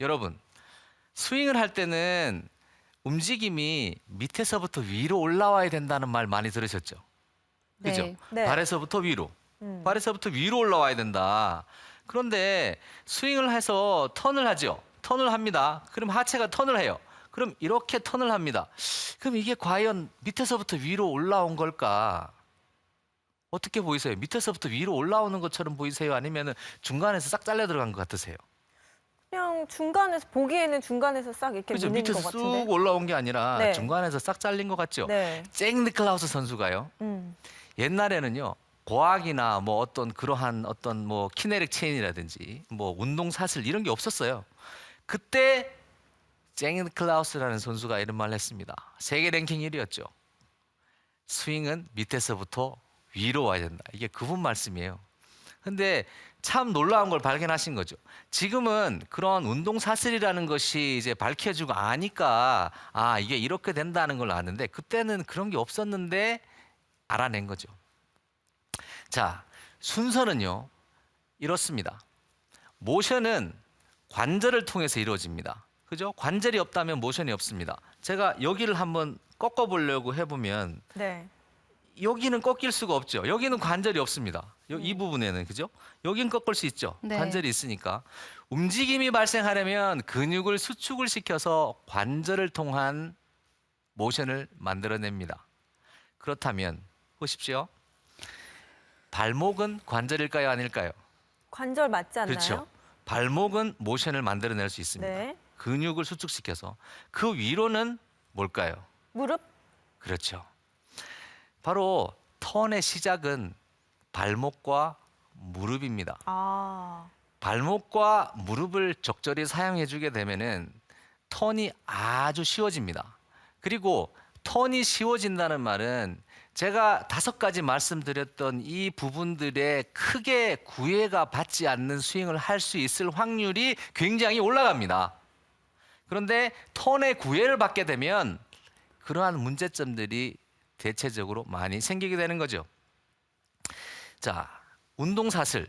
여러분, 스윙을 할 때는 움직임이 밑에서부터 위로 올라와야 된다는 말 많이 들으셨죠? 그죠? 네. 네. 발에서부터 위로. 음. 발에서부터 위로 올라와야 된다. 그런데 스윙을 해서 턴을 하죠. 턴을 합니다. 그럼 하체가 턴을 해요. 그럼 이렇게 턴을 합니다. 그럼 이게 과연 밑에서부터 위로 올라온 걸까? 어떻게 보이세요? 밑에서부터 위로 올라오는 것처럼 보이세요? 아니면 중간에서 싹 잘려 들어간 것 같으세요? 그냥 중간에서 보기에는 중간에서 싹 이렇게 그죠? 밀리는 것 밑에서 같은데. 쑥 올라온 게 아니라 네. 중간에서 싹 잘린 것 같죠? 네. 잭 니클라우스 선수가요. 음. 옛날에는요. 고학이나 뭐 어떤 그러한 어떤 뭐 키네릭 체인이라든지 뭐 운동 사슬 이런 게 없었어요. 그때 잭 니클라우스라는 선수가 이런 말을 했습니다. 세계 랭킹 1위였죠. 스윙은 밑에서부터 위로 와야 된다. 이게 그분 말씀이에요. 근데 참 놀라운 걸 발견하신 거죠. 지금은 그런 운동 사슬이라는 것이 이제 밝혀지고 아니까 이게 이렇게 된다는 걸 아는데 그때는 그런 게 없었는데 알아낸 거죠. 자, 순서는요. 이렇습니다. 모션은 관절을 통해서 이루어집니다. 그죠? 관절이 없다면 모션이 없습니다. 제가 여기를 한번 꺾어 보려고 해보면 네. 여기는 꺾일 수가 없죠. 여기는 관절이 없습니다. 이 부분에는 그죠? 여기는 꺾을 수 있죠. 네. 관절이 있으니까 움직임이 발생하려면 근육을 수축을 시켜서 관절을 통한 모션을 만들어냅니다. 그렇다면 보십시오. 발목은 관절일까요, 아닐까요? 관절 맞지 않나요? 그렇죠. 발목은 모션을 만들어낼 수 있습니다. 네. 근육을 수축시켜서 그 위로는 뭘까요? 무릎? 그렇죠. 바로 턴의 시작은 발목과 무릎입니다. 아. 발목과 무릎을 적절히 사용해 주게 되면은 턴이 아주 쉬워집니다. 그리고 턴이 쉬워진다는 말은 제가 5가지 말씀드렸던 이 부분들에 크게 구애가 받지 않는 스윙을 할 수 있을 확률이 굉장히 올라갑니다. 그런데 턴에 구애를 받게 되면 그러한 문제점들이 대체적으로 많이 생기게 되는 거죠. 자, 운동사슬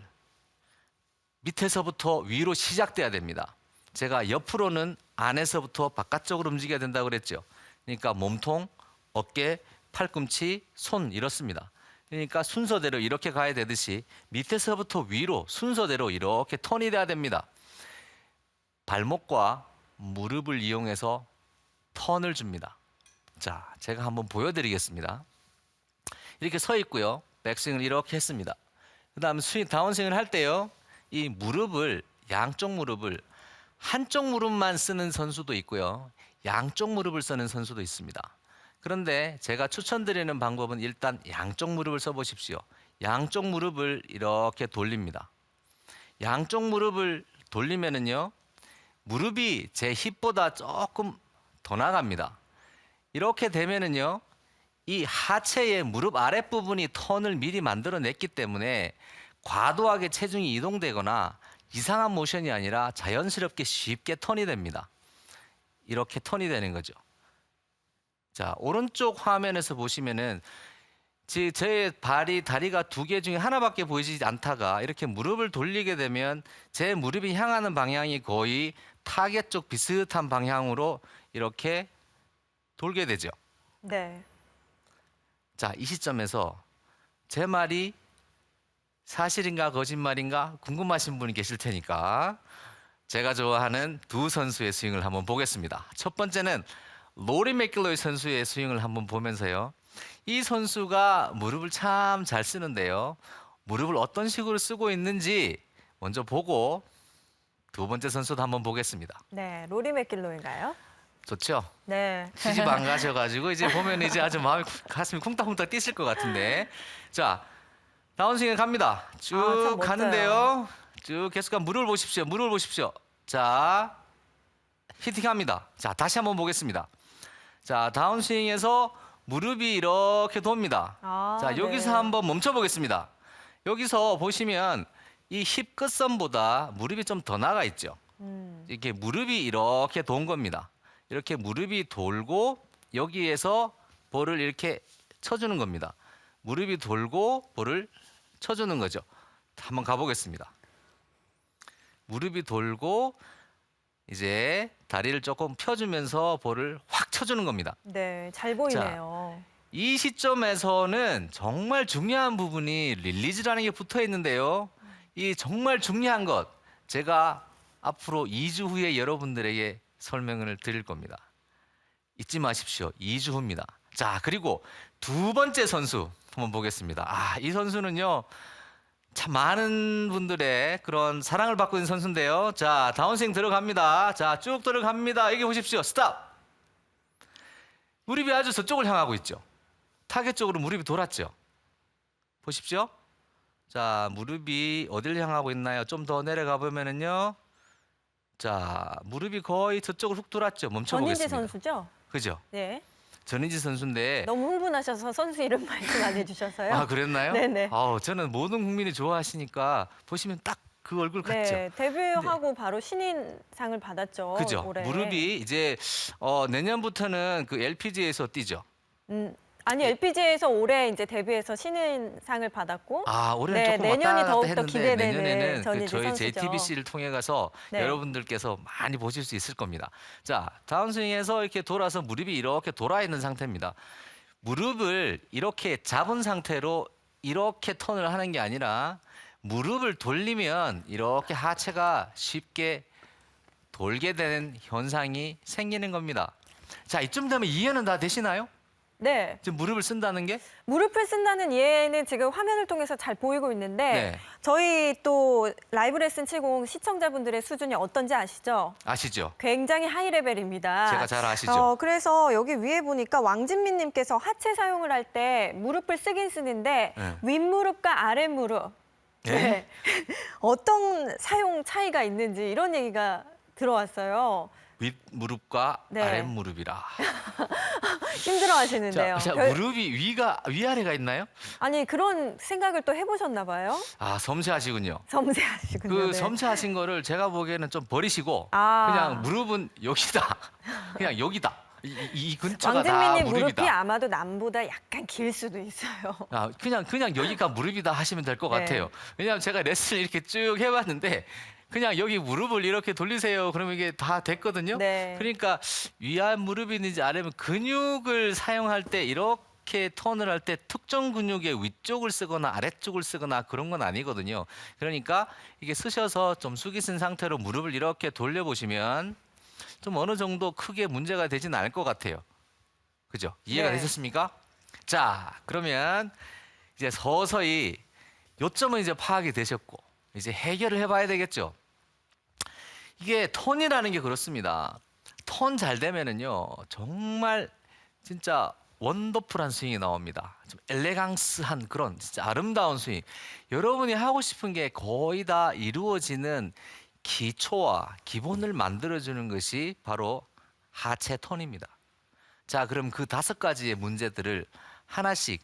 밑에서부터 위로 시작돼야 됩니다. 제가 옆으로는 안에서부터 바깥쪽으로 움직여야 된다고 그랬죠. 그러니까 몸통, 어깨, 팔꿈치, 손 이렇습니다. 그러니까 순서대로 이렇게 가야 되듯이 밑에서부터 위로 순서대로 이렇게 턴이 돼야 됩니다. 발목과 무릎을 이용해서 턴을 줍니다. 자, 제가 한번 보여드리겠습니다. 이렇게 서 있고요. 백스윙을 이렇게 했습니다. 그 다음 다운스윙을 할 때요. 이 무릎을, 양쪽 무릎을 한쪽 무릎만 쓰는 선수도 있고요. 양쪽 무릎을 쓰는 선수도 있습니다. 그런데 제가 추천드리는 방법은 일단 양쪽 무릎을 써보십시오. 양쪽 무릎을 이렇게 돌립니다. 양쪽 무릎을 돌리면은요. 무릎이 제 힙보다 조금 더 나갑니다. 이렇게 되면은요. 이 하체의 무릎 아랫부분이 턴을 미리 만들어냈기 때문에 과도하게 체중이 이동되거나 이상한 모션이 아니라 자연스럽게 쉽게 턴이 됩니다. 이렇게 턴이 되는 거죠. 자, 오른쪽 화면에서 보시면은 제 다리가 2개 중에 하나밖에 보이지 않다가 이렇게 무릎을 돌리게 되면 제 무릎이 향하는 방향이 거의 타겟 쪽 비슷한 방향으로 이렇게 돌게 되죠. 네. 자, 이 시점에서 제 말이 사실인가 거짓말인가 궁금하신 분이 계실 테니까 제가 좋아하는 두 선수의 스윙을 한번 보겠습니다. 첫 번째는 로리 맥길로이 선수의 스윙을 한번 보면서요. 이 선수가 무릎을 참 잘 쓰는데요. 무릎을 어떤 식으로 쓰고 있는지 먼저 보고 두 번째 선수도 한번 보겠습니다. 네. 로리 맥길로인가요? 좋죠? 네. 시집 안 가셔가지고 이제 보면 이제 아주 가슴이 쿵딱쿵딱 뛰실 것 같은데. 자, 다운스윙 갑니다. 쭉 참 멋져요. 가는데요. 쭉 계속 무릎을 보십시오. 무릎을 보십시오. 자, 히팅합니다. 자, 다시 한번 보겠습니다. 자, 다운스윙에서 무릎이 이렇게 돕니다. 자, 여기서 네. 한번 멈춰 보겠습니다. 여기서 보시면 이 힙 끝선보다 무릎이 좀 더 나가 있죠. 이렇게 무릎이 이렇게 돈 겁니다. 이렇게 무릎이 돌고 여기에서 볼을 이렇게 쳐주는 겁니다. 무릎이 돌고 볼을 쳐주는 거죠. 한번 가보겠습니다. 무릎이 돌고 이제 다리를 조금 펴주면서 볼을 확 쳐주는 겁니다. 네, 잘 보이네요. 이 시점에서는 정말 중요한 부분이 릴리즈라는 게 붙어 있는데요. 이 정말 중요한 것 제가 앞으로 2주 후에 여러분들에게 설명을 드릴 겁니다. 잊지 마십시오. 2주 후입니다. 자, 그리고 두 번째 선수 한번 보겠습니다. 이 선수는요. 참 많은 분들의 그런 사랑을 받고 있는 선수인데요. 자, 다운스윙 들어갑니다. 자, 쭉 들어갑니다. 여기 보십시오. 스탑. 무릎이 아주 저쪽을 향하고 있죠. 타겟 쪽으로 무릎이 돌았죠. 보십시오. 자, 무릎이 어딜 향하고 있나요? 좀 더 내려가 보면은요. 자, 무릎이 거의 저쪽으로 훅 돌았죠. 멈춰 전인재 보겠습니다. 선수죠? 그죠? 네. 전인지 선수인데 너무 흥분하셔서 선수 이름 말씀 안 해주셔서요. 그랬나요? 네네. 저는 모든 국민이 좋아하시니까 보시면 딱 그 얼굴 같죠. 네, 데뷔하고 바로 신인상을 받았죠. 그죠? 올해. 무릎이 이제 내년부터는 그 LPGA에서 뛰죠. 아니 LPGA에서 올해 이제 데뷔해서 신인상을 받았고, 올해는 네, 조금 내년이 왔다 갔다 더욱더 했는데 기대되는 내년에는 그 전인재 저희 선수죠. JTBC를 통해 가서 네. 여러분들께서 많이 보실 수 있을 겁니다. 자, 다운스윙에서 이렇게 돌아서 무릎이 이렇게 돌아 있는 상태입니다. 무릎을 이렇게 잡은 상태로 이렇게 턴을 하는 게 아니라 무릎을 돌리면 이렇게 하체가 쉽게 돌게 되는 현상이 생기는 겁니다. 자, 이쯤 되면 이해는 다 되시나요? 네, 지금 무릎을 쓴다는 게? 무릎을 쓴다는 이해는 지금 화면을 통해서 잘 보이고 있는데 네. 저희 또 라이브 레슨 70 시청자분들의 수준이 어떤지 아시죠? 아시죠? 굉장히 하이 레벨입니다. 제가 잘 아시죠? 그래서 여기 위에 보니까 왕진민님께서 하체 사용을 할 때 무릎을 쓰긴 쓰는데 네. 윗무릎과 아랫무릎 네? 어떤 사용 차이가 있는지 이런 얘기가 들어왔어요. 윗 무릎과 네. 아랫 무릎이라. 힘들어 하시는데요. 자, 무릎이 위아래가 있나요? 아니 그런 생각을 또 해보셨나 봐요. 섬세하시군요. 섬세하시군요. 그 네. 섬세하신 거를 제가 보기에는 좀 버리시고 아. 그냥 무릎은 여기다. 그냥 여기다. 이 근처가 다 왕진민님 무릎이 무릎이다. 아마도 남보다 약간 길 수도 있어요. 그냥 여기가 무릎이다 하시면 될 것 네. 같아요. 왜냐하면 제가 레슨을 이렇게 쭉 해봤는데 그냥 여기 무릎을 이렇게 돌리세요. 그러면 이게 다 됐거든요. 네. 그러니까 위아 무릎이든지 아래면 근육을 사용할 때 이렇게 턴을 할 때 특정 근육의 위쪽을 쓰거나 아래쪽을 쓰거나 그런 건 아니거든요. 그러니까 이게 쓰셔서 좀 숙이 쓴 상태로 무릎을 이렇게 돌려보시면 좀 어느 정도 크게 문제가 되지는 않을 것 같아요. 그죠? 이해가 네. 되셨습니까? 자, 그러면 이제 서서히 요점은 이제 파악이 되셨고 이제 해결을 해봐야 되겠죠. 이게 턴이라는 게 그렇습니다. 턴 잘 되면은요 정말 진짜 원더풀한 스윙이 나옵니다. 좀 엘레강스한 그런 진짜 아름다운 스윙. 여러분이 하고 싶은 게 거의 다 이루어지는 기초와 기본을 만들어주는 것이 바로 하체 턴입니다. 자, 그럼 그 5가지의 문제들을 하나씩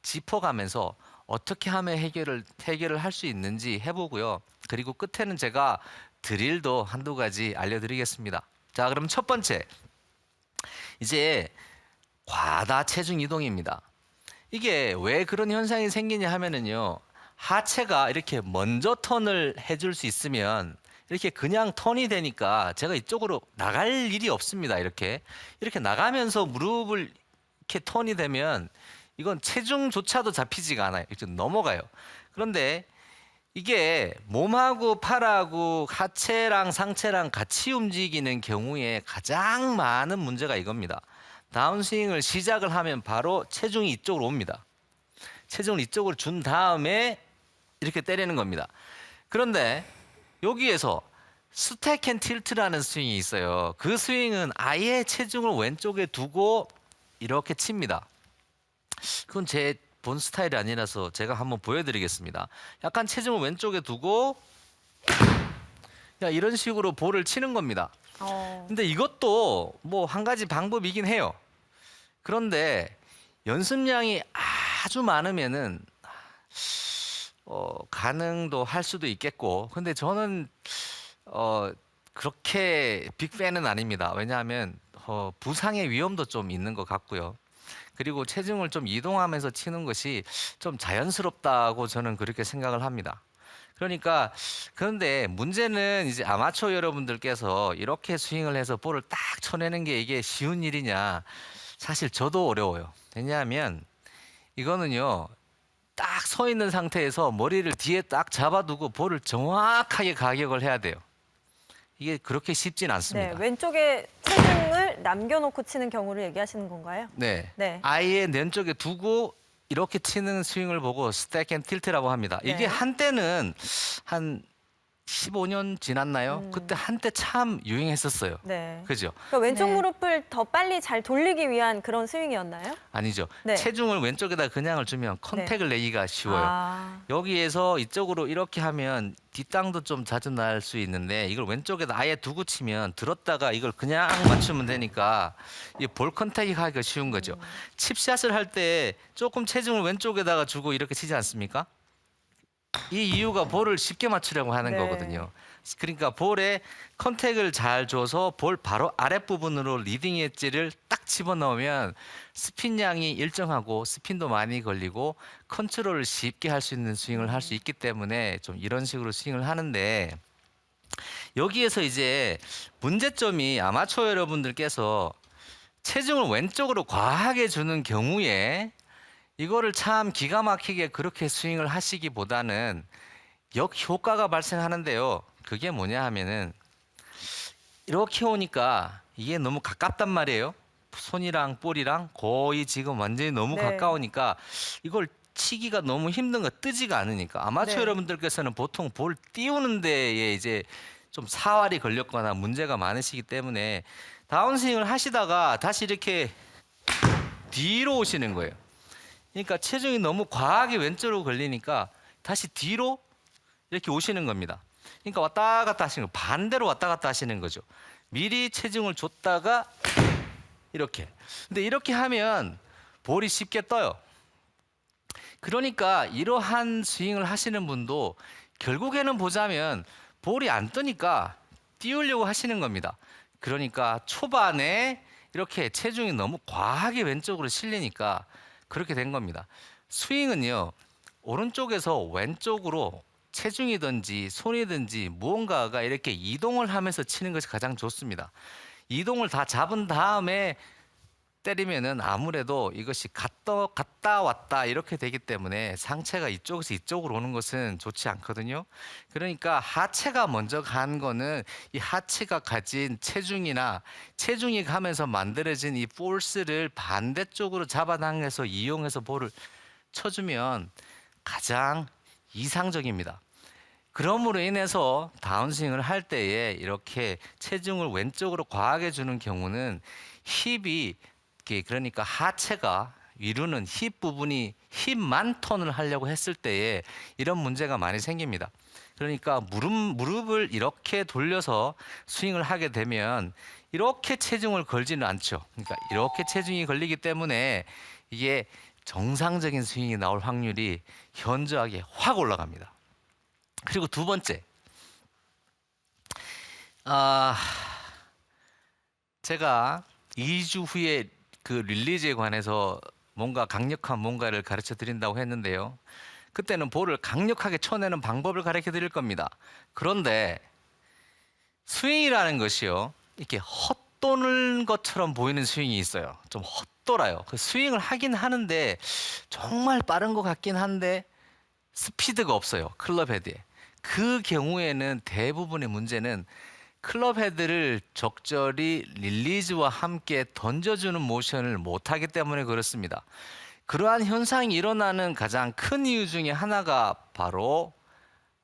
짚어가면서 어떻게 하면 해결을 할 수 있는지 해보고요. 그리고 끝에는 제가 드릴도 한두 가지 알려드리겠습니다. 자, 그럼 첫 번째 이제 과다 체중 이동입니다. 이게 왜 그런 현상이 생기냐 하면은요. 하체가 이렇게 먼저 턴을 해줄 수 있으면 이렇게 그냥 턴이 되니까 제가 이쪽으로 나갈 일이 없습니다. 이렇게 나가면서 무릎을 이렇게 턴이 되면 이건 체중조차도 잡히지가 않아요. 이렇게 넘어가요. 그런데 이게 몸하고 팔하고 하체랑 상체랑 같이 움직이는 경우에 가장 많은 문제가 이겁니다. 다운스윙을 시작을 하면 바로 체중이 이쪽으로 옵니다. 체중을 이쪽으로 준 다음에 이렇게 때리는 겁니다. 그런데 여기에서 스택 앤 틸트라는 스윙이 있어요. 그 스윙은 아예 체중을 왼쪽에 두고 이렇게 칩니다. 그건 제 본 스타일이 아니라서 제가 한번 보여드리겠습니다. 약간 체중을 왼쪽에 두고 이런 식으로 볼을 치는 겁니다. 근데 이것도 뭐 한 가지 방법이긴 해요. 그런데 연습량이 아주 많으면은 가능도 할 수도 있겠고, 근데 저는 그렇게 빅팬은 아닙니다. 왜냐하면 부상의 위험도 좀 있는 것 같고요. 그리고 체중을 좀 이동하면서 치는 것이 좀 자연스럽다고 저는 그렇게 생각을 합니다. 그러니까 그런데 문제는 이제 아마추어 여러분들께서 이렇게 스윙을 해서 볼을 딱 쳐내는 게 이게 쉬운 일이냐? 사실 저도 어려워요. 왜냐하면 이거는요. 딱 서 있는 상태에서 머리를 뒤에 딱 잡아두고 볼을 정확하게 가격을 해야 돼요. 이게 그렇게 쉽진 네, 않습니다. 왼쪽에 체중을 남겨놓고 치는 경우를 얘기하시는 건가요? 네. 네. 아예 왼쪽에 두고 이렇게 치는 스윙을 보고 스택 앤 틸트라고 합니다. 이게 네. 한때는 한 15년 지났나요? 음. 그때 한때 참 유행했었어요. 네. 그죠? 그러니까 왼쪽 네. 무릎을 더 빨리 잘 돌리기 위한 그런 스윙이었나요? 아니죠. 네. 체중을 왼쪽에다 그냥을 주면 컨택을 내기가 쉬워요. 아, 여기에서 이쪽으로 이렇게 하면 뒷땅도 좀 자주 날 수 있는데 이걸 왼쪽에다 아예 두고 치면 들었다가 이걸 그냥 맞추면 되니까 이 볼 컨택이 하기가 쉬운 거죠. 칩샷을 할 때 조금 체중을 왼쪽에다가 주고 이렇게 치지 않습니까? 이 이유가 볼을 쉽게 맞추려고 하는 네. 거거든요. 그러니까 볼에 컨택을 잘 줘서 볼 바로 아랫부분으로 리딩 엣지를 딱 집어넣으면 스핀 양이 일정하고 스핀도 많이 걸리고 컨트롤을 쉽게 할 수 있는 스윙을 할 수 있기 때문에 좀 이런 식으로 스윙을 하는데 여기에서 이제 문제점이 아마추어 여러분들께서 체중을 왼쪽으로 과하게 주는 경우에 이거를 참 기가 막히게 그렇게 스윙을 하시기보다는 역효과가 발생하는데요. 그게 뭐냐 하면은 이렇게 오니까 이게 너무 가깝단 말이에요. 손이랑 볼이랑 거의 지금 완전히 너무 네. 가까우니까 이걸 치기가 너무 힘든 거 뜨지가 않으니까 아마추어 네. 여러분들께서는 보통 볼 띄우는 데에 이제 좀 사활이 걸렸거나 문제가 많으시기 때문에 다운스윙을 하시다가 다시 이렇게 뒤로 오시는 거예요. 그러니까 체중이 너무 과하게 왼쪽으로 걸리니까 다시 뒤로 이렇게 오시는 겁니다. 그러니까 왔다 갔다 하시는 거 반대로 왔다 갔다 하시는 거죠. 미리 체중을 줬다가 이렇게. 근데 이렇게 하면 볼이 쉽게 떠요. 그러니까 이러한 스윙을 하시는 분도 결국에는 보자면 볼이 안 뜨니까 띄우려고 하시는 겁니다. 그러니까 초반에 이렇게 체중이 너무 과하게 왼쪽으로 실리니까 그렇게 된 겁니다. 스윙은요, 오른쪽에서 왼쪽으로 체중이든지 손이든지 무언가가 이렇게 이동을 하면서 치는 것이 가장 좋습니다. 이동을 다 잡은 다음에 때리면은 아무래도 이것이 갔다 왔다 이렇게 되기 때문에 상체가 이쪽에서 이쪽으로 오는 것은 좋지 않거든요. 그러니까 하체가 먼저 간 거는 이 하체가 가진 체중이나 체중이 가면서 만들어진 이 포스를 반대쪽으로 잡아당겨서 이용해서 볼을 쳐주면 가장 이상적입니다. 그러므로 인해서 다운스윙을 할 때에 이렇게 체중을 왼쪽으로 과하게 주는 경우는 힙이 그러니까 하체가 위로는 힙 부분이 힙만 턴을 하려고 했을 때에 이런 문제가 많이 생깁니다. 그러니까 무릎을 이렇게 돌려서 스윙을 하게 되면 이렇게 체중을 걸지는 않죠. 그러니까 이렇게 체중이 걸리기 때문에 이게 정상적인 스윙이 나올 확률이 현저하게 확 올라갑니다. 그리고 두 번째, 제가 2주 후에 그 릴리즈에 관해서 뭔가 강력한 뭔가를 가르쳐 드린다고 했는데요. 그때는 볼을 강력하게 쳐내는 방법을 가르쳐 드릴 겁니다. 그런데 스윙이라는 것이요, 이렇게 헛도는 것처럼 보이는 스윙이 있어요. 좀 헛돌아요. 그 스윙을 하긴 하는데 정말 빠른 것 같긴 한데 스피드가 없어요. 클럽 헤드에. 그 경우에는 대부분의 문제는 클럽 헤드를 적절히 릴리즈와 함께 던져주는 모션을 못하기 때문에 그렇습니다. 그러한 현상이 일어나는 가장 큰 이유 중에 하나가 바로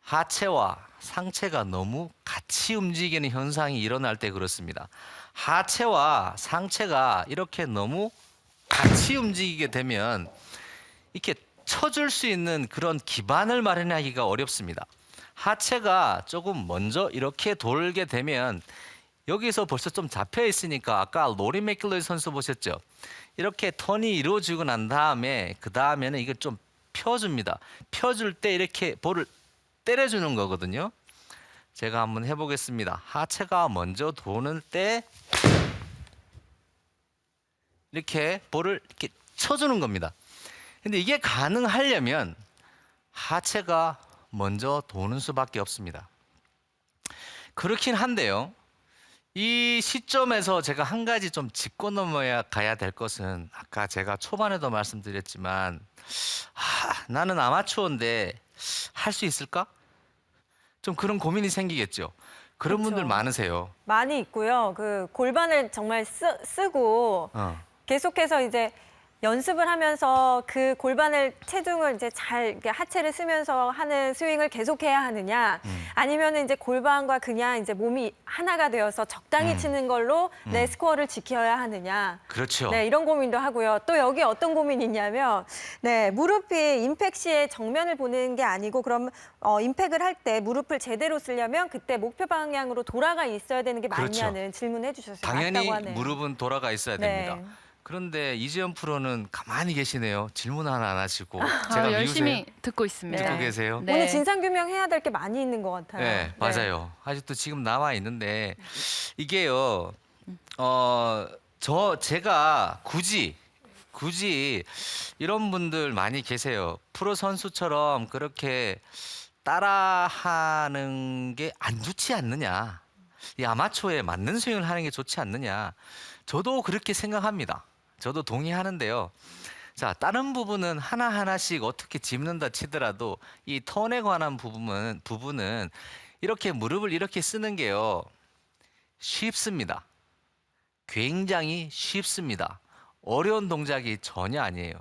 하체와 상체가 너무 같이 움직이는 현상이 일어날 때 그렇습니다. 하체와 상체가 이렇게 너무 같이 움직이게 되면 이렇게 쳐줄 수 있는 그런 기반을 마련하기가 어렵습니다. 하체가 조금 먼저 이렇게 돌게 되면 여기서 벌써 좀 잡혀 있으니까 아까 로리 맥길로이 선수 보셨죠? 이렇게 턴이 이루어지고 난 다음에 그 다음에는 이걸 좀 펴줍니다. 펴줄 때 이렇게 볼을 때려주는 거거든요. 제가 한번 해보겠습니다. 하체가 먼저 도는 때 이렇게 볼을 이렇게 쳐주는 겁니다. 근데 이게 가능하려면 하체가 먼저 도는 수밖에 없습니다. 그렇긴 한데요. 이 시점에서 제가 한 가지 좀 짚고 넘어야 가야 될 것은 아까 제가 초반에도 말씀드렸지만 나는 아마추어인데 할 수 있을까? 좀 그런 고민이 생기겠죠. 그런 그렇죠. 분들 많으세요. 많이 있고요. 그 골반을 정말 쓰고 계속해서 이제 연습을 하면서 그 골반을 체중을 이제 잘 이렇게 하체를 쓰면서 하는 스윙을 계속해야 하느냐, 아니면은 이제 골반과 그냥 이제 몸이 하나가 되어서 적당히 치는 걸로 내 스코어를 지켜야 하느냐. 그렇죠. 네, 이런 고민도 하고요. 또 여기 어떤 고민이 있냐면, 네, 무릎이 임팩 시에 정면을 보는 게 아니고, 그럼 임팩을 할 때 무릎을 제대로 쓰려면 그때 목표 방향으로 돌아가 있어야 되는 게 그렇죠. 맞냐는 질문을 해주셨어요. 당연히 맞다고 하네요. 무릎은 돌아가 있어야 네. 됩니다. 그런데 이재현 프로는 가만히 계시네요. 질문 하나 안 하시고. 제가 열심히 미우세요? 듣고 있습니다. 듣고 계세요? 네. 오늘 진상규명 해야 될 게 많이 있는 것 같아요. 네, 맞아요. 아직도 지금 남아 있는데 이게요. 제가 굳이 이런 분들 많이 계세요. 프로 선수처럼 그렇게 따라하는 게 안 좋지 않느냐. 이 아마추어에 맞는 스윙을 하는 게 좋지 않느냐. 저도 그렇게 생각합니다. 저도 동의하는데요. 자, 다른 부분은 하나하나씩 어떻게 짚는다 치더라도 이 턴에 관한 부분은 이렇게 무릎을 이렇게 쓰는 게요. 쉽습니다. 굉장히 쉽습니다. 어려운 동작이 전혀 아니에요.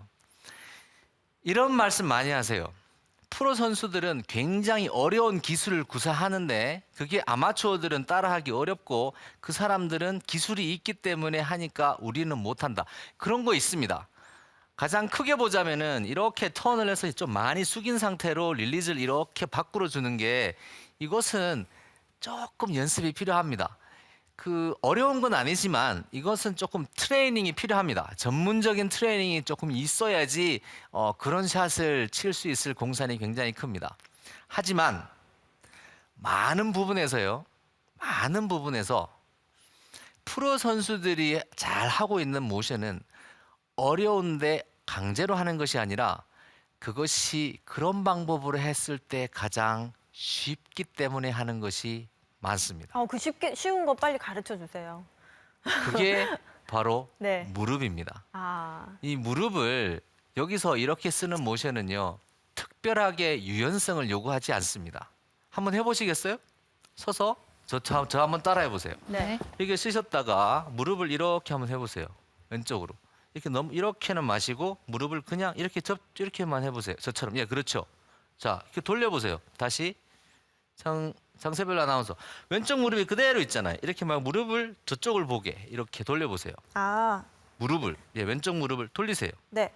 이런 말씀 많이 하세요. 프로 선수들은 굉장히 어려운 기술을 구사하는데 그게 아마추어들은 따라하기 어렵고 그 사람들은 기술이 있기 때문에 하니까 우리는 못한다. 그런 거 있습니다. 가장 크게 보자면은 이렇게 턴을 해서 좀 많이 숙인 상태로 릴리즈를 이렇게 밖으로 주는 게 이것은 조금 연습이 필요합니다. 그 어려운 건 아니지만 이것은 조금 트레이닝이 필요합니다. 전문적인 트레이닝이 조금 있어야지 그런 샷을 칠 수 있을 공산이 굉장히 큽니다. 하지만 많은 부분에서 프로 선수들이 잘 하고 있는 모션은 어려운데 강제로 하는 것이 아니라 그것이 그런 방법으로 했을 때 가장 쉽기 때문에 하는 것이 많습니다. 그 쉬운 거 빨리 가르쳐 주세요. 그게 바로 네. 무릎입니다. 아, 이 무릎을 여기서 이렇게 쓰는 모션은요. 특별하게 유연성을 요구하지 않습니다. 한번 해보시겠어요? 서서 저 한번 따라해 보세요. 네. 이렇게 쓰셨다가 무릎을 이렇게 한번 해보세요. 왼쪽으로. 이렇게는 마시고 무릎을 그냥 이렇게만 해보세요. 저처럼. 예, 그렇죠. 자, 이렇게 돌려보세요. 다시 장세별 아나운서. 왼쪽 무릎이 그대로 있잖아요. 이렇게 막 무릎을 저쪽을 보게 이렇게 돌려보세요. 왼쪽 무릎을 돌리세요. 네,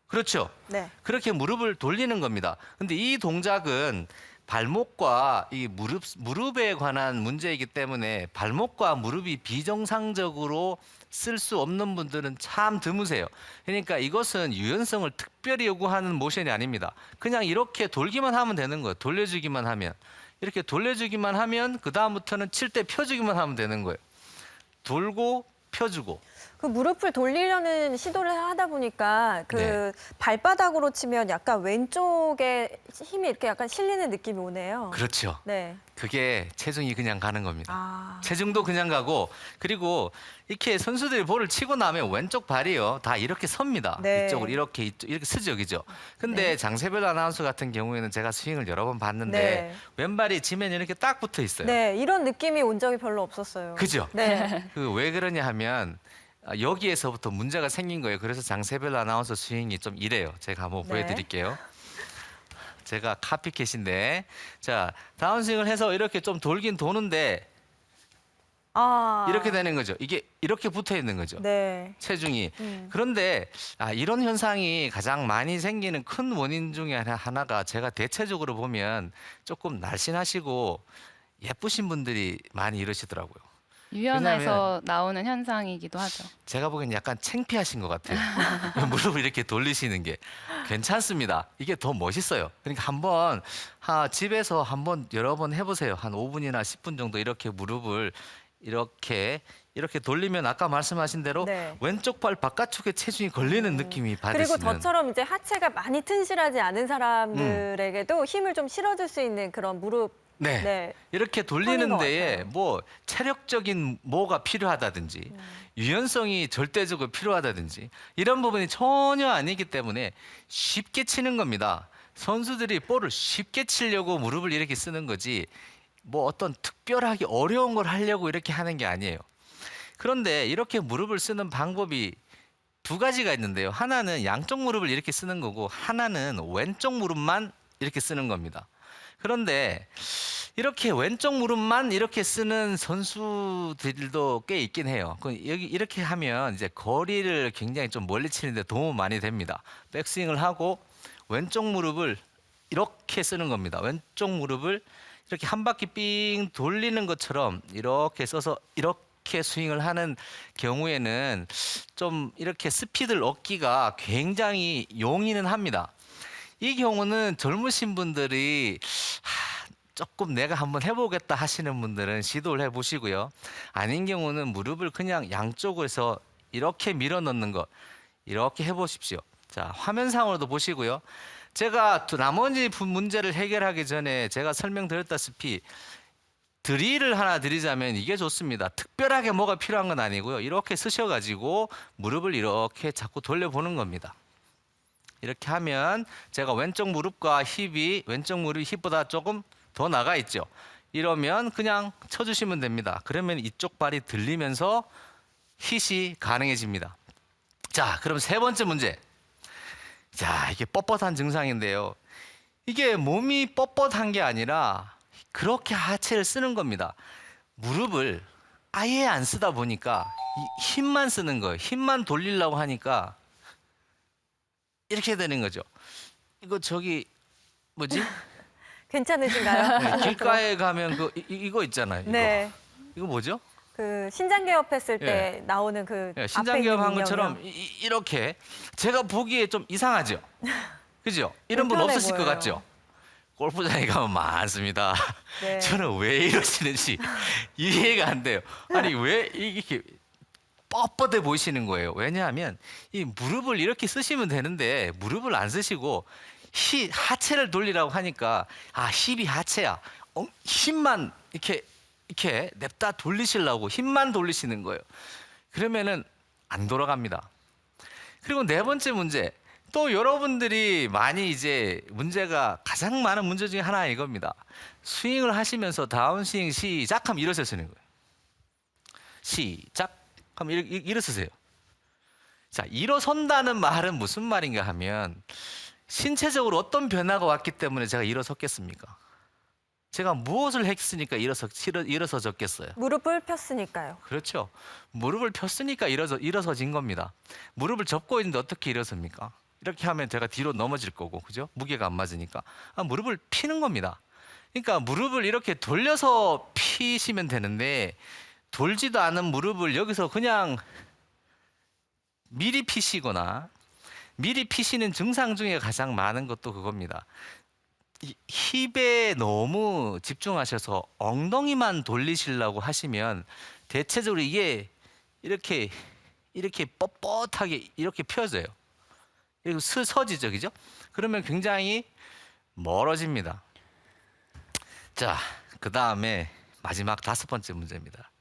그렇죠. 네. 그렇게 무릎을 돌리는 겁니다. 근데 이 동작은 발목과 이 무릎에 관한 문제이기 때문에 발목과 무릎이 비정상적으로 쓸 수 없는 분들은 참 드무세요. 그러니까 이것은 유연성을 특별히 요구하는 모션이 아닙니다. 그냥 이렇게 돌기만 하면 되는 거예요. 돌려주기만 하면. 이렇게 돌려주기만 하면 그 다음부터는 칠 때 펴주기만 하면 되는 거예요. 돌고 펴주고. 그 무릎을 돌리려는 시도를 하다 보니까 그 네. 발바닥으로 치면 약간 왼쪽에 힘이 이렇게 약간 실리는 느낌이 오네요. 그렇죠. 네. 그게 체중이 그냥 가는 겁니다. 아, 체중도 그냥 가고 그리고 이렇게 선수들이 볼을 치고 나면 왼쪽 발이요 다 이렇게 섭니다. 네. 이쪽으로 이렇게 쓰죠, 그죠? 근데 장세별 아나운서 같은 경우에는 제가 스윙을 여러 번 봤는데 네. 왼발이 지면에 이렇게 딱 붙어 있어요. 네, 이런 느낌이 온 적이 별로 없었어요. 그죠? 네. 그 왜 그러냐 하면 여기에서부터 문제가 생긴 거예요. 그래서 장세별 아나운서 스윙이 좀 이래요. 제가 한번 네. 보여드릴게요. 제가 카피캣인데 자 다운스윙을 해서 이렇게 좀 돌긴 도는데 아, 이렇게 되는 거죠. 이게 이렇게 붙어 있는 거죠. 네. 체중이. 음. 그런데 이런 현상이 가장 많이 생기는 큰 원인 중에 하나가 제가 대체적으로 보면 조금 날씬하시고 예쁘신 분들이 많이 이러시더라고요. 유연해서 나오는 현상이기도 하죠. 제가 보기엔 약간 창피하신 것 같아요. 무릎을 이렇게 돌리시는 게 괜찮습니다. 이게 더 멋있어요. 그러니까 한번 집에서 한번 여러 번 해보세요. 한 5분이나 10분 정도 이렇게 무릎을 이렇게 돌리면 아까 말씀하신 대로 네. 왼쪽 팔 바깥쪽에 체중이 걸리는 느낌이 그리고 받으시면 저처럼 이제 하체가 많이 튼실하지 않은 사람들에게도 힘을 좀 실어줄 수 있는 그런 무릎. 네. 네. 이렇게 편인 돌리는 것 데에 같아요. 뭐 체력적인 뭐가 필요하다든지 유연성이 절대적으로 필요하다든지 이런 부분이 전혀 아니기 때문에 쉽게 치는 겁니다. 선수들이 볼을 쉽게 치려고 무릎을 이렇게 쓰는 거지 뭐 어떤 특별하게 어려운 걸 하려고 이렇게 하는 게 아니에요. 그런데 이렇게 무릎을 쓰는 방법이 두 가지가 있는데요. 하나는 양쪽 무릎을 이렇게 쓰는 거고 하나는 왼쪽 무릎만 이렇게 쓰는 겁니다. 그런데 이렇게 왼쪽 무릎만 이렇게 쓰는 선수들도 꽤 있긴 해요. 여기 이렇게 하면 이제 거리를 굉장히 좀 멀리 치는데 도움 많이 됩니다. 백스윙을 하고 왼쪽 무릎을 이렇게 쓰는 겁니다. 왼쪽 무릎을 이렇게 한 바퀴 삥 돌리는 것처럼 이렇게 써서 이렇게 스윙을 하는 경우에는 좀 이렇게 스피드를 얻기가 굉장히 용이는 합니다. 이 경우는 젊으신 분들이 조금 내가 한번 해보겠다 하시는 분들은 시도를 해보시고요. 아닌 경우는 무릎을 그냥 양쪽에서 이렇게 밀어 넣는 거 이렇게 해보십시오. 자, 화면상으로도 보시고요. 제가 나머지 문제를 해결하기 전에 제가 설명드렸다시피 드릴을 하나 드리자면 이게 좋습니다. 특별하게 뭐가 필요한 건 아니고요. 이렇게 쓰셔가지고 무릎을 이렇게 자꾸 돌려보는 겁니다. 이렇게 하면 제가 왼쪽 무릎과 힙이 왼쪽 무릎이 힙보다 조금 더 나가 있죠. 이러면 그냥 쳐주시면 됩니다. 그러면 이쪽 발이 들리면서 힛이 가능해집니다. 자, 그럼 세 번째 문제. 자, 이게 뻣뻣한 증상인데요. 이게 몸이 뻣뻣한 게 아니라 그렇게 하체를 쓰는 겁니다. 무릎을 아예 안 쓰다 보니까 힘만 쓰는 거예요. 힘만 돌리려고 하니까 이렇게 되는 거죠. 이거 저기 뭐지? 괜찮으신가요? 네, 길가에 가면 이거 있잖아요. 네. 이거 뭐죠? 그 신장개업 했을 때 나오는 그 예, 앞에 신장개업 있는 한 것처럼 인형이요. 이렇게 제가 보기에 좀 이상하죠. 그죠? 이런 분 불편해 없으실 것 보여요. 같죠? 골프장에 가면 많습니다. 네. 저는 왜 이러시는지 이해가 안 돼요. 아니 왜 이렇게 뻣뻣해 보이시는 거예요. 왜냐하면 이 무릎을 이렇게 쓰시면 되는데 무릎을 안 쓰시고 하체를 돌리라고 하니까 힙이 하체야. 힘만 이렇게 냅다 돌리시려고 힘만 돌리시는 거예요. 그러면은 안 돌아갑니다. 그리고 네 번째 문제. 또 여러분들이 많이 이제 문제가 가장 많은 문제 중에 하나 이겁니다. 스윙을 하시면서 다운스윙 시작하면 일어서시는 거예요. 시작 하면 일어서세요. 자, 일어선다는 말은 무슨 말인가 하면 신체적으로 어떤 변화가 왔기 때문에 제가 일어섰겠습니까? 제가 무엇을 했으니까 일어서졌겠어요? 무릎을 폈으니까요. 그렇죠. 무릎을 폈으니까 일어서진 겁니다. 무릎을 접고 있는데 어떻게 일어섭니까? 이렇게 하면 제가 뒤로 넘어질 거고, 그죠? 무게가 안 맞으니까. 무릎을 피는 겁니다. 그러니까 무릎을 이렇게 돌려서 피시면 되는데 돌지도 않은 무릎을 여기서 그냥 미리 피시거나 미리 피시는 증상 중에 가장 많은 것도 그겁니다. 힙에 너무 집중하셔서 엉덩이만 돌리시려고 하시면 대체적으로 이게 이렇게 뻣뻣하게 이렇게 펴져요. 그리고 서지죠, 그죠? 그러면 굉장히 멀어집니다. 자, 그 다음에 마지막 5번째 문제입니다.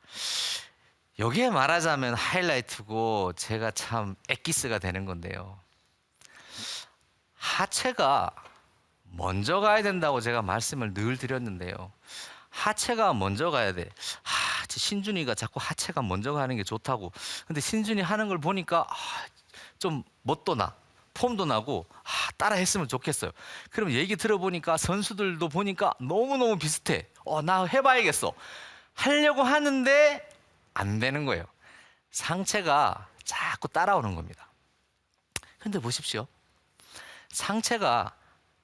여기에 말하자면 하이라이트고 제가 참 엑기스가 되는 건데요. 하체가 먼저 가야 된다고 제가 말씀을 늘 드렸는데요. 하체가 먼저 가야 돼. 신준이가 자꾸 하체가 먼저 가는 게 좋다고. 근데 신준이 하는 걸 보니까 좀 멋도 나. 폼도 나고 따라 했으면 좋겠어요. 그럼 얘기 들어보니까 선수들도 보니까 너무너무 비슷해. 나 해봐야겠어. 하려고 하는데 안 되는 거예요. 상체가 자꾸 따라오는 겁니다. 근데 보십시오.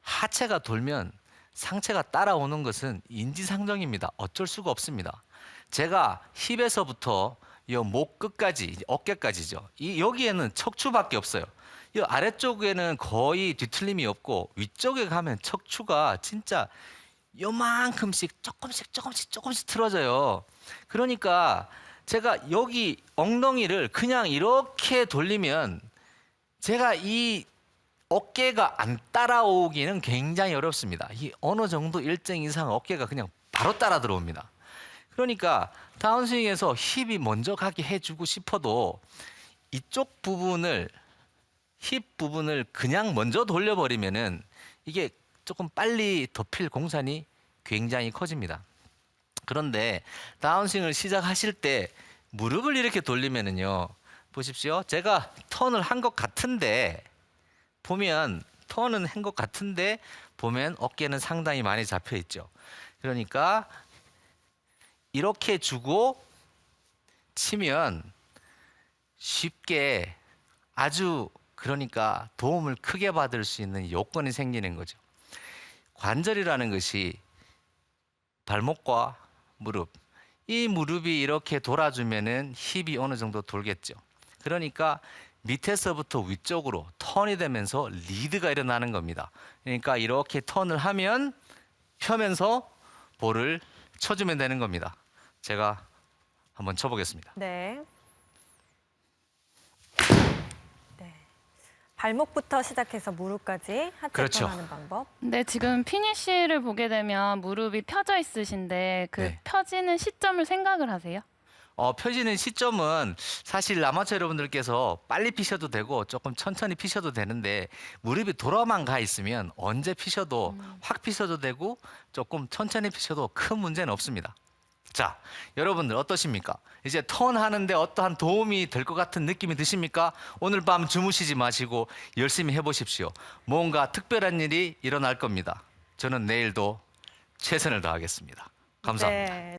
하체가 돌면 상체가 따라오는 것은 인지상정입니다. 어쩔 수가 없습니다. 제가 힙에서부터 이 목 끝까지 어깨까지죠. 여기에는 척추밖에 없어요. 이 아래쪽에는 거의 뒤틀림이 없고 위쪽에 가면 척추가 진짜 요만큼씩 조금씩 틀어져요. 그러니까 제가 여기 엉덩이를 그냥 이렇게 돌리면 제가 이 어깨가 안 따라오기는 굉장히 어렵습니다. 이 어느 정도 일정 이상 어깨가 그냥 바로 따라 들어옵니다. 그러니까 다운스윙에서 힙이 먼저 가게 해주고 싶어도 이쪽 부분을 힙 부분을 그냥 먼저 돌려버리면은 이게 조금 빨리 덮일 공산이 굉장히 커집니다. 그런데 다운스윙을 시작하실 때 무릎을 이렇게 돌리면은요, 보십시오. 제가 턴을 한 것 같은데 보면 턴은 한 것 같은데 보면 어깨는 상당히 많이 잡혀 있죠. 그러니까 이렇게 주고 치면 쉽게 아주 그러니까 도움을 크게 받을 수 있는 요건이 생기는 거죠. 관절이라는 것이 발목과 무릎, 이 무릎이 이렇게 돌아주면은 힙이 어느 정도 돌겠죠. 그러니까 밑에서부터 위쪽으로 턴이 되면서 리드가 일어나는 겁니다. 그러니까 이렇게 턴을 하면 펴면서 볼을 쳐주면 되는 겁니다. 제가 한번 쳐보겠습니다. 네. 네. 발목부터 시작해서 무릎까지 하체 그렇죠. 턴하는 방법. 근데 지금 피니쉬를 보게 되면 무릎이 펴져 있으신데 그 네. 펴지는 시점을 생각을 하세요? 펴지는 시점은 사실 아마추어 여러분들께서 빨리 피셔도 되고 조금 천천히 피셔도 되는데 무릎이 돌아만 가 있으면 언제 피셔도 확 피셔도 되고 조금 천천히 피셔도 큰 문제는 없습니다. 자, 여러분들 어떠십니까? 이제 턴하는데 어떠한 도움이 될 것 같은 느낌이 드십니까? 오늘 밤 주무시지 마시고 열심히 해보십시오. 뭔가 특별한 일이 일어날 겁니다. 저는 내일도 최선을 다하겠습니다. 감사합니다. 네.